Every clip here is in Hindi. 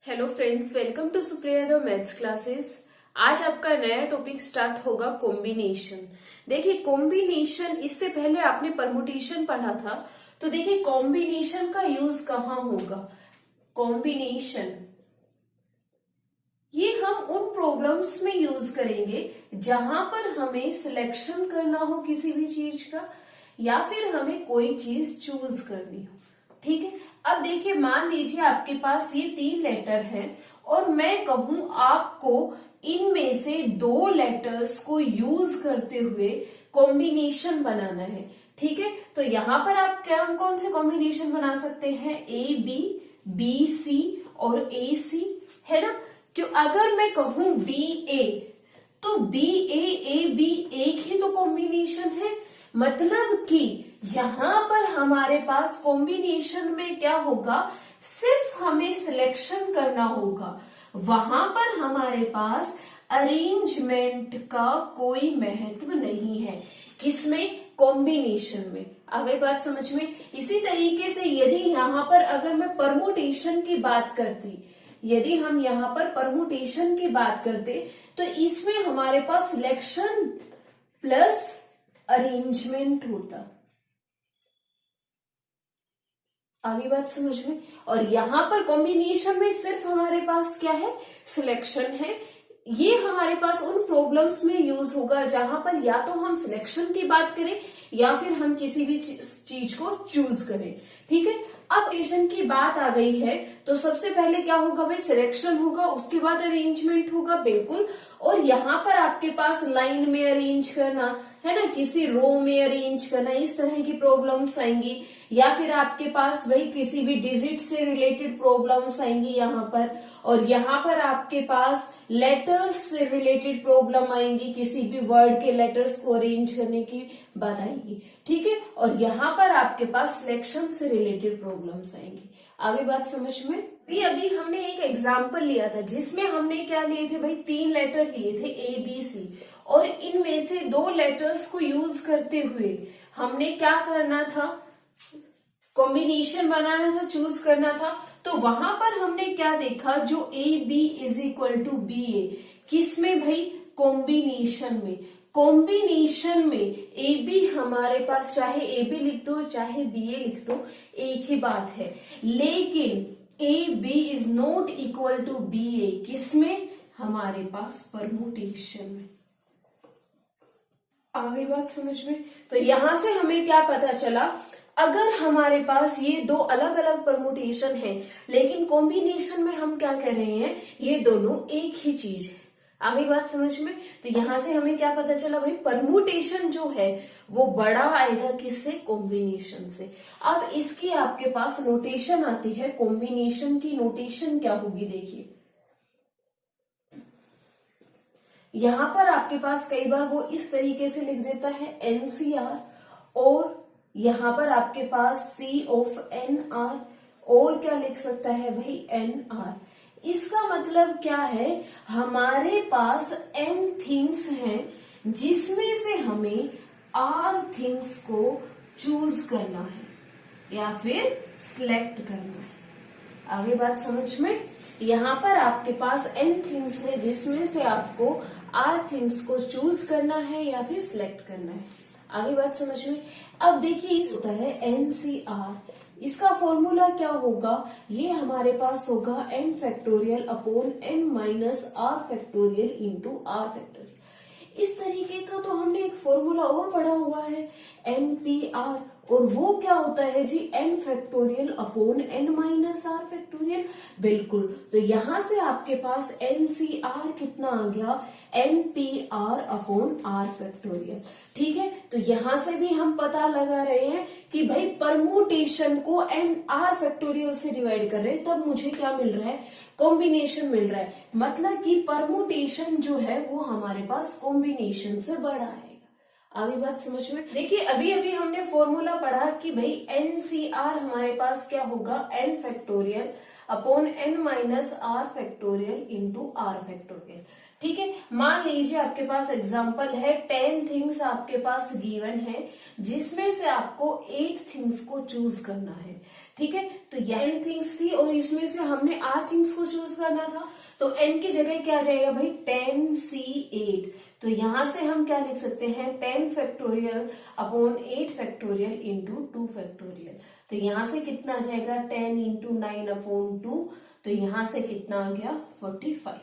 Hello friends, welcome to Supriya the maths classes. आज आपका नया टॉपिक स्टार्ट होगा कॉम्बिनेशन। देखिए कॉम्बिनेशन, इससे पहले आपने परमुटेशन पढ़ा था, तो देखिए कॉम्बिनेशन का यूज कहाँ होगा। कॉम्बिनेशन ये हम उन प्रॉब्लम्स में यूज करेंगे जहां पर हमें सिलेक्शन करना हो किसी भी चीज का, या फिर हमें कोई चीज चूज करनी हो। ठीक है, अब देखिए मान लीजिए आपके पास ये 3 लेटर हैं और मैं कहूं आपको इनमें से 2 लेटर्स को यूज करते हुए कॉम्बिनेशन बनाना है। ठीक है, तो यहां पर आप कौन कौन से कॉम्बिनेशन बना सकते हैं? ए बी, बी सी और ए सी, है ना। क्यों, अगर मैं कहूं बी ए, तो बी ए बी एक ही तो कॉम्बिनेशन है। मतलब कि यहां पर हमारे पास कॉम्बिनेशन में क्या होगा, सिर्फ हमें सिलेक्शन करना होगा। वहां पर हमारे पास अरेंजमेंट का कोई महत्व नहीं है। किसमें? कॉम्बिनेशन में। आ गई बात समझ में। इसी तरीके से यदि यहां पर अगर मैं परमुटेशन की बात करती, यदि हम यहां पर परमुटेशन की बात करते, तो इसमें हमारे पास सिलेक्शन प्लस अरेंजमेंट होता। आगे बात समझ में। और यहां पर कॉम्बिनेशन में सिर्फ हमारे पास क्या है? सिलेक्शन है। ये हमारे पास उन प्रॉब्लम्स में यूज होगा जहां पर या तो हम सिलेक्शन की बात करें या फिर हम किसी भी चीज को चूज करें। ठीक है, अब अरेंजमेंट की बात आ गई है तो सबसे पहले क्या होगा भाई? सिलेक्शन होगा, उसके बाद अरेंजमेंट होगा, बिल्कुल। और यहाँ पर आपके पास लाइन में अरेंज करना है ना, किसी रो में अरेंज करना, इस तरह की प्रॉब्लम्स आएंगी। या फिर आपके पास वही किसी भी डिजिट से रिलेटेड प्रॉब्लम्स आएंगी यहाँ पर। और यहाँ पर आपके पास लेटर्स से रिलेटेड प्रॉब्लम आएंगी, किसी भी वर्ड के लेटर्स को अरेंज करने की बात आएगी। ठीक है, और यहाँ पर आपके पास सिलेक्शन से रिलेटेड प्रॉब्लम्स आएंगी। आगे बात समझ में। अभी हमने एक एग्जाम्पल लिया था जिसमें हमने क्या लिए थे भाई? 3 लेटर लिए थे ए बी सी, और इनमें से 2 लेटर्स को यूज करते हुए हमने क्या करना था? कॉम्बिनेशन बनाना था, चूज करना था। तो वहां पर हमने क्या देखा? जो A B is equal to B A, किसमें भाई? कॉम्बिनेशन में। कॉम्बिनेशन में ए बी हमारे पास, चाहे ए बी लिख दो चाहे बी ए लिख दो, एक ही बात है। लेकिन A B is not equal to B A, किसमें? हमारे पास परमुटेशन में। आगे बात समझ में। तो यहां से हमें क्या पता चला? अगर हमारे पास ये 2 अलग अलग परमुटेशन है लेकिन कॉम्बिनेशन में हम क्या कर रहे हैं? ये दोनों एक ही चीज है। आगे बात समझ में। तो यहां से हमें क्या पता चला भाई? परमुटेशन जो है वो बड़ा आएगा किससे? कॉम्बिनेशन से। अब इसकी आपके पास नोटेशन आती है। कॉम्बिनेशन की नोटेशन क्या होगी? देखिए यहां पर आपके पास कई बार वो इस तरीके से लिख देता है NCR, और यहां पर आपके पास C ऑफ NR, और क्या लिख सकता है भाई? NR। इसका मतलब क्या है? हमारे पास N थिंग्स हैं जिसमें से हमें R थिंग्स को चूज करना है या फिर सिलेक्ट करना है। आगे बात समझ में। यहाँ पर आपके पास N थिंग्स है जिसमें से आपको R थिंग्स को चूज करना है या फिर सिलेक्ट करना है। आगे बात समझ में। अब देखिए इस होता है NCR, इसका फॉर्मूला क्या होगा? ये हमारे पास होगा n factorial upon n minus r factorial into r factorial. इस तरीके का तो हमने एक फॉर्मूला और पढ़ा हुआ है NPR, और वो क्या होता है जी? n factorial upon n minus r factorial. बिल्कुल, तो यहां से आपके पास NCR कितना आ गया? NPR upon r factorial. ठीक है, तो यहां से भी हम पता लगा रहे हैं कि भाई परमुटेशन को r फैक्टोरियल से डिवाइड कर रहे हैं, तब मुझे क्या मिल रहा है? कॉम्बिनेशन मिल रहा है। मतलब कि परमुटेशन जो है वो हमारे पास कॉम्बिनेशन से बड़ा है। आगे बात समझ में। देखिए अभी अभी हमने फॉर्मूला पढ़ा कि भाई NCR हमारे पास क्या होगा? n factorial upon n minus r factorial into r factorial. ठीक है, मान लीजिए आपके पास एग्जांपल है 10 थिंग्स आपके पास गिवन है जिसमें से आपको 8 थिंग्स को चूज करना है। ठीक है, तो ये n थिंग्स थी और इसमें से हमने r थिंग्स को चूज करना था, तो n की जगह क्या आ जाएगा भाई 10c8। तो यहां से हम क्या लिख सकते हैं 10 factorial upon 8 factorial into 2 factorial. तो यहां से कितना आ जाएगा 10 इंटू 9 अपॉन 2, तो यहां से कितना आ गया 45।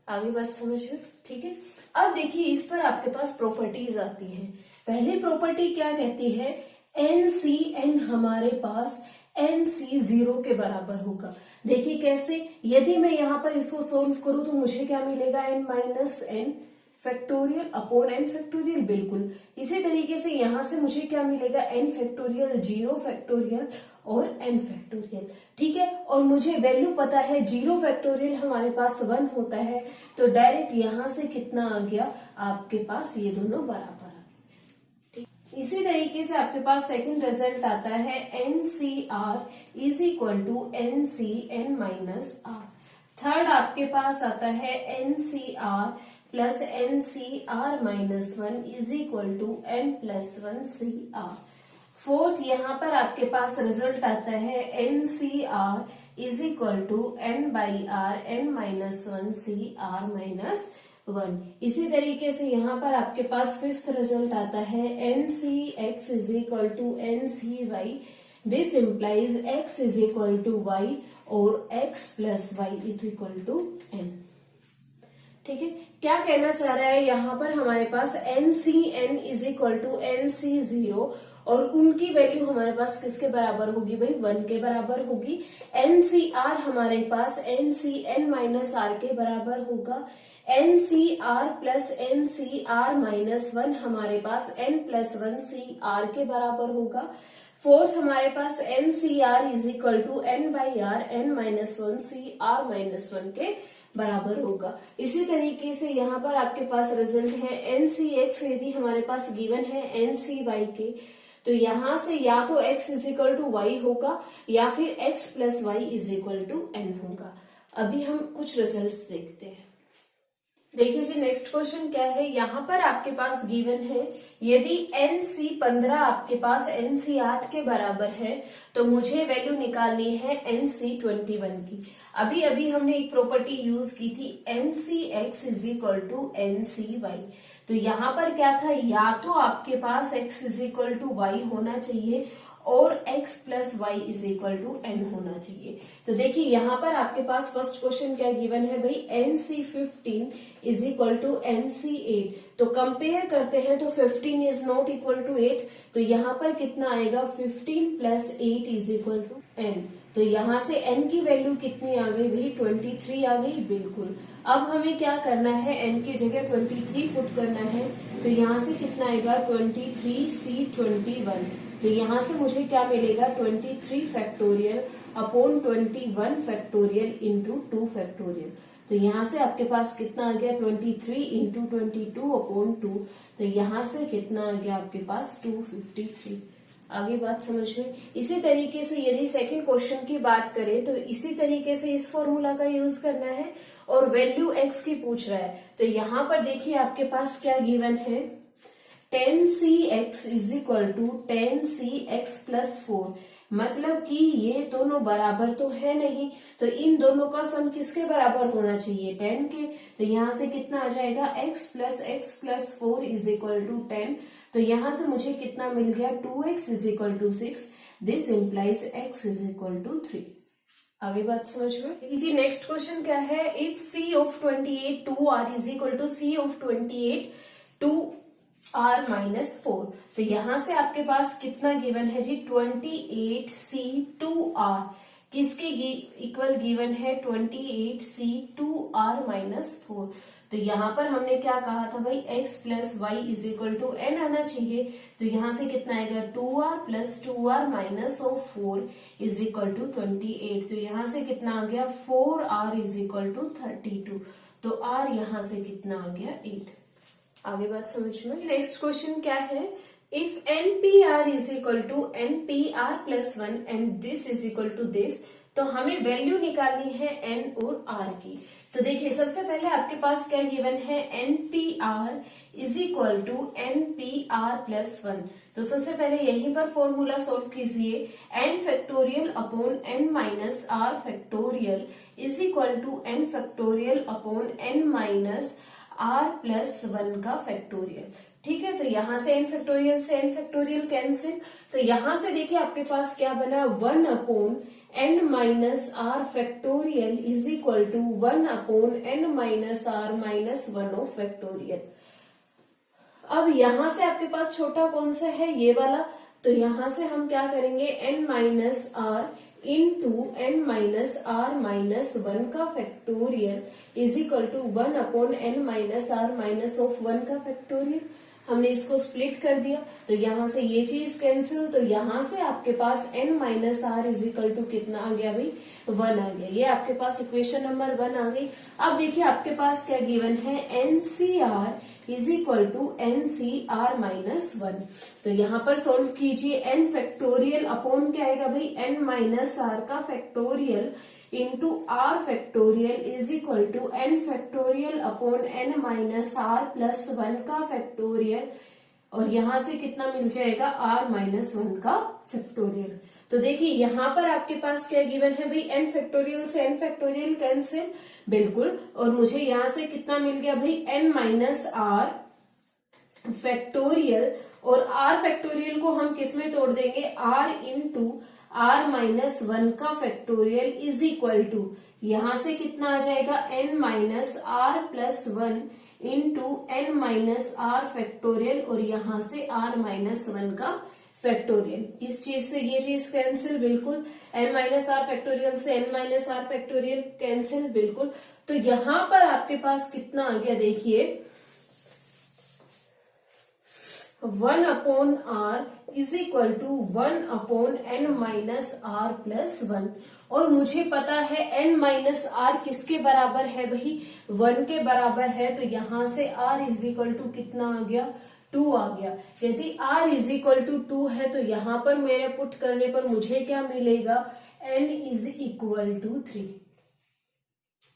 आगे बात समझ में, ठीक है। अब देखिए इस पर आपके पास प्रॉपर्टीज आती हैं। पहली प्रॉपर्टी क्या कहती है, NCN हमारे पास NC 0 के बराबर होगा। देखिए कैसे, यदि मैं यहाँ पर इसको सोल्व करूं तो मुझे क्या मिलेगा n minus n factorial upon n factorial, बिल्कुल इसी तरीके से यहां से मुझे क्या मिलेगा n फैक्टोरियल 0 फैक्टोरियल और n फैक्टोरियल, ठीक है। और मुझे वैल्यू पता है 0 फैक्टोरियल हमारे पास 1 होता है, तो डायरेक्ट यहां से कितना आ गया आपके पास, ये दोनों बराबर आ गए। इसी तरीके से आपके पास सेकंड रिजल्ट आता है NCR is equal to NCN minus R। Third आपके पास आता है NCR plus NCR minus 1 is equal to N plus 1CR। Fourth यहाँ पर आपके पास रिजल्ट आता है NCR is equal to N by R N minus 1CR minus 1। इसी तरीके से यहाँ पर आपके पास फिफ्थ रिजल्ट आता है NCX is equal to NCY। This implies X is equal to Y और X plus Y is equal to N। ठीक है, क्या कहना चाह रहा है यहाँ पर हमारे पास NCN is equal to NC0 और उनकी वैल्यू हमारे पास किसके बराबर होगी भाई 1 के बराबर होगी। NCR हमारे पास NCN माइनस R के बराबर होगा। NCR प्लस NCR माइनस 1 हमारे पास N प्लस 1CR के बराबर होगा। फोर्थ हमारे पास NCR is equal to N by R N minus 1CR minus 1 के बराबर होगा। इसी तरीके से यहाँ पर आपके पास रिजल्ट है NCX यदि हमारे पास गिवन है NCY के, तो यहाँ से या तो x is equal to y होगा या फिर x plus y is equal to n होगा। अभी हम कुछ रिजल्ट्स देखते हैं। देखिए जी नेक्स्ट क्वेश्चन क्या है, यहाँ पर आपके पास गिवन है यदि NC 15 आपके पास NC 8 के बराबर है तो मुझे वैल्यू निकालनी है NC 21 की। अभी अभी हमने एक प्रॉपर्टी यूज की थी NCX is equal to NCY। तो यहाँ पर क्या था, या तो आपके पास x is equal to y होना चाहिए और x plus y is equal to n होना चाहिए। तो देखिए यहाँ पर आपके पास फर्स्ट क्वेश्चन क्या गिवन है भाई NC 15 is equal to NC 8। तो कंपेयर करते हैं तो 15 इज नॉट इक्वल टू 8, तो यहाँ पर कितना आएगा 15 plus 8 is equal to n। तो यहाँ से n की वैल्यू कितनी आ गई भाई 23 आ गई, बिल्कुल। अब हमें क्या करना है, n की जगह 23 पुट करना है, तो यहाँ से कितना आएगा 23C21। तो यहाँ से मुझे क्या मिलेगा 23 factorial upon 21 factorial into 2 factorial. तो यहाँ से आपके पास कितना आ गया 23 इंटू 22 अपॉन 2, तो यहाँ से कितना आ गया आपके पास 253। आगे बात समझ में। इसी तरीके से यदि सेकंड क्वेश्चन की बात करें तो इसी तरीके से इस फॉर्मूला का यूज करना है और वैल्यू x की पूछ रहा है। तो यहाँ पर देखिए आपके पास क्या गिवन है 10cx is equal to 10cx plus 4, मतलब कि ये दोनों बराबर तो है नहीं, तो इन दोनों का सम किसके बराबर होना चाहिए 10 के। तो यहाँ से कितना आ जाएगा x plus 4 is equal to 10। तो यहाँ से मुझे कितना मिल गया 2x is equal to 6। This implies x is equal to 3। आगे बात समझ में जी। नेक्स्ट क्वेश्चन क्या है, if c of 28 2r is equal to c of 28 2r minus 4। तो यहाँ से आपके पास कितना गिवन है जी 28c 2r, किसके इक्वल गिवन है 28c 2r माइनस 4। तो यहाँ पर हमने क्या कहा था भाई x plus y is equal to n आना चाहिए। तो यहाँ से कितना आएगा 2r plus 2r minus of 4 is equal to 28। तो यहाँ से कितना आ गया 4r इज इक्वल टू 32। तो r यहाँ से कितना आ गया 8। आगे बात समझ में। नेक्स्ट क्वेश्चन क्या है, if NPR is equal to NPR plus 1 and this is equal to this, तो हमें वैल्यू निकालनी है n और r की। तो देखिए सबसे पहले आपके पास क्या गिवन है, NPR is equal to NPR plus 1। तो सबसे पहले यहीं पर फॉर्मूला सोल्व कीजिए, n factorial upon n minus R factorial is equal to n factorial upon n minus R plus 1 का फैक्टोरियल। ठीक है, तो यहां से n फैक्टोरियल से n फैक्टोरियल कैंसिल, तो यहां से देखिए आपके पास क्या बना, 1 upon n minus R factorial is equal to 1 upon n minus R minus 1 of factorial. अब यहां से आपके पास छोटा कौन सा है, ये वाला, तो यहां से हम क्या करेंगे, n minus R into n minus R minus 1 का factorial is equal to 1 upon n minus R minus of 1 का फैक्टोरियल। हमने इसको स्प्लिट कर दिया, तो यहां से ये चीज कैंसिल, तो यहां से आपके पास n minus R is equal to कितना आ गया भाई, 1 आ गया। ये आपके पास इक्वेशन नंबर 1 आ गई। अब देखिए आपके पास क्या गिवन है, NCR is equal to NCR minus 1। तो यहां पर सोल्व कीजिए, n फैक्टोरियल अपॉन क्या आएगा भाई, n माइनस आर का factorial into R factorial is equal to n factorial upon n minus R plus 1 का फैक्टोरियल, और यहां से कितना मिल जाएगा, r माइनस 1 का फैक्टोरियल। तो देखिए यहां पर आपके पास क्या गिवन है भाई, n फैक्टोरियल से n फैक्टोरियल कैंसिल, बिल्कुल, और मुझे यहां से कितना मिल गया भाई, n माइनस आर फैक्टोरियल, और r फैक्टोरियल को हम किस में तोड़ देंगे, r इंटू आर माइनस 1 का फैक्टोरियल इज इक्वल टू, यहां से कितना आ जाएगा, n minus R plus 1 into n minus R factorial, और यहां से r माइनस 1 का फैक्टोरियल। इस चीज से ये चीज कैंसिल, बिल्कुल, n माइनस आर फैक्टोरियल से n minus R factorial cancel, बिल्कुल। तो यहां पर आपके पास कितना आ गया, देखिए 1 upon R is equal to 1 upon n minus R plus 1, और मुझे पता है n माइनस आर किसके बराबर है भाई, 1 के बराबर है। तो यहां से r इज इक्वल टू कितना आ गया, 2 आ गया। यदि r इज इक्वल टू 2 है तो यहां पर मेरे पुट करने पर मुझे क्या मिलेगा, n इज इक्वल टू 3।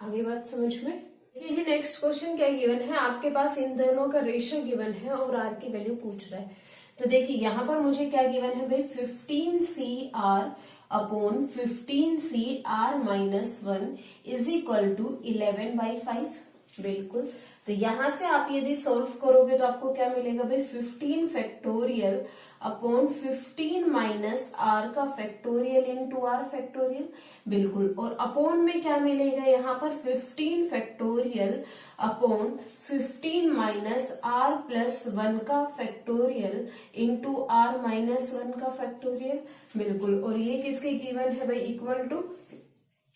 आगे बात समझ में। जी नेक्स्ट क्वेश्चन क्या गिवन है, आपके पास इन दोनों का रेशियो गिवन है और r की वैल्यू पूछ रहा है। तो देखिए यहां पर मुझे क्या गिवन है भाई, 15CR upon 15CR minus 1 is equal to 11/5, बिल्कुल। तो यहां से आप यदि सॉल्व करोगे तो आपको क्या मिलेगा भाई, 15 फैक्टोरियल अपॉन 15 माइनस आर का फैक्टोरियल इंटू आर फैक्टोरियल, बिल्कुल, और अपॉन में क्या मिलेगा, यहाँ पर 15 factorial upon 15 minus R plus 1 का फैक्टोरियल इंटू आर माइनस 1 का फैक्टोरियल, बिल्कुल, और ये किसके गिवन है भाई, इक्वल टू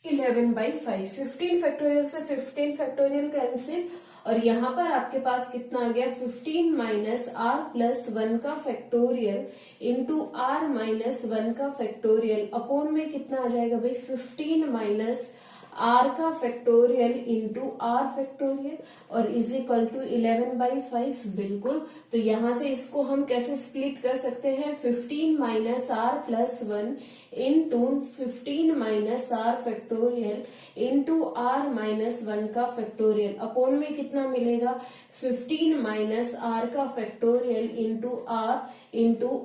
11/5। 15 फैक्टोरियल से 15 फैक्टोरियल कैंसिल, और यहां पर आपके पास कितना आ गया, 15 माइनस आर प्लस 1 का फैक्टोरियल इंटू आर माइनस 1 का फैक्टोरियल, अपॉन में कितना आ जाएगा भाई, 15 माइनस आर का फैक्टोरियल इंटू आर फैक्टोरियल, और इज इक्वल टू 11/5, बिल्कुल। तो यहां से इसको हम कैसे स्प्लिट कर सकते हैं, 15 minus R plus 1 into 15 minus R factorial into R minus 1 का फैक्टोरियल, अपॉन में कितना मिलेगा, 15 माइनस आर का फैक्टोरियल इंटू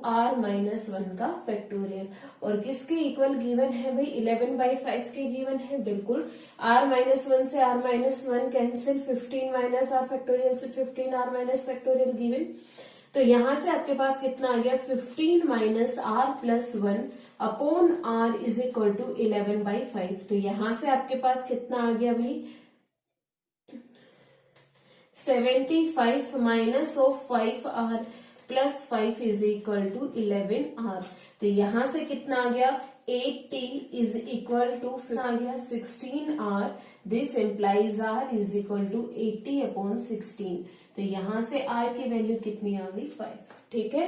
आर माइनस 1 का फैक्टोरियल, और किसके इक्वल गिवन है भाई, 11/5 के गिवन है, बिल्कुल। आर माइनस 1 से R minus 1 cancel, 15 minus R factorial से 15 आर माइनस फैक्टोरियल गिवन। तो यहां से आपके पास कितना आ गया, 15 minus R plus 1 upon R is equal to 11/5। तो यहां से आपके पास कितना आ गया भाई, 75 minus of 5R plus 5 is equal to 11R। तो यहां से कितना आ गया, 80 इज इक्वल टू आ गया 16R। This implies R is equal to 80 upon 16। तो यहां से R की वैल्यू कितनी आ गई, 5। ठीक है,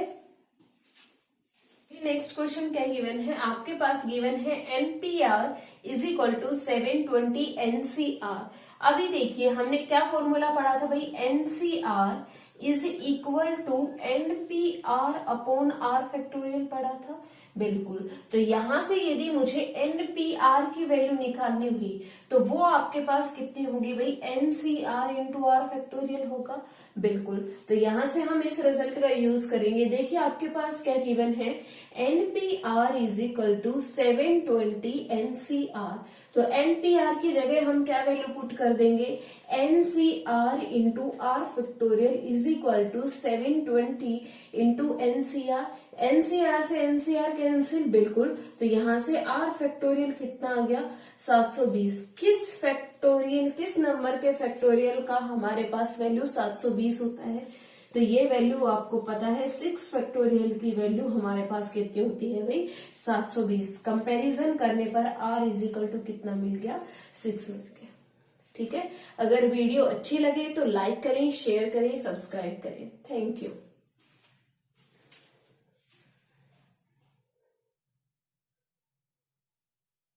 नेक्स्ट क्वेश्चन क्या गिवन है, आपके पास गिवन है NPR is equal to 720 NCR। अभी देखिए हमने क्या फॉर्मूला पढ़ा था भाई, NCR is equal to NPR upon R factorial पढ़ा था, बिल्कुल। तो यहां से यदि मुझे NPR की वैल्यू निकालनी हुई तो वो आपके पास कितनी होगी भाई, NCR इंटू R फैक्टोरियल होगा, बिल्कुल। तो यहां से हम इस रिजल्ट का यूज करेंगे। देखिए आपके पास क्या गिवन है, NPR is equal to 720 NCR। तो NPR की जगह हम क्या वैल्यू पुट कर देंगे, NCR into R factorial is equal to 720 into NCR। NCR से NCR कैंसिल, बिल्कुल। तो यहां से R फैक्टोरियल कितना आ गया, 720। किस फैक्टोरियल, किस नंबर के फैक्टोरियल का हमारे पास वैल्यू 720 होता है, तो ये वैल्यू आपको पता है 6 फैक्टोरियल की वैल्यू हमारे पास कितनी होती है भाई, 720। कंपैरिजन करने पर R इज इक्वल टू कितना मिल गया, 6 मिल गया। ठीक है, अगर वीडियो अच्छी लगे तो लाइक करें, शेयर करें, सब्सक्राइब करें। Thank you.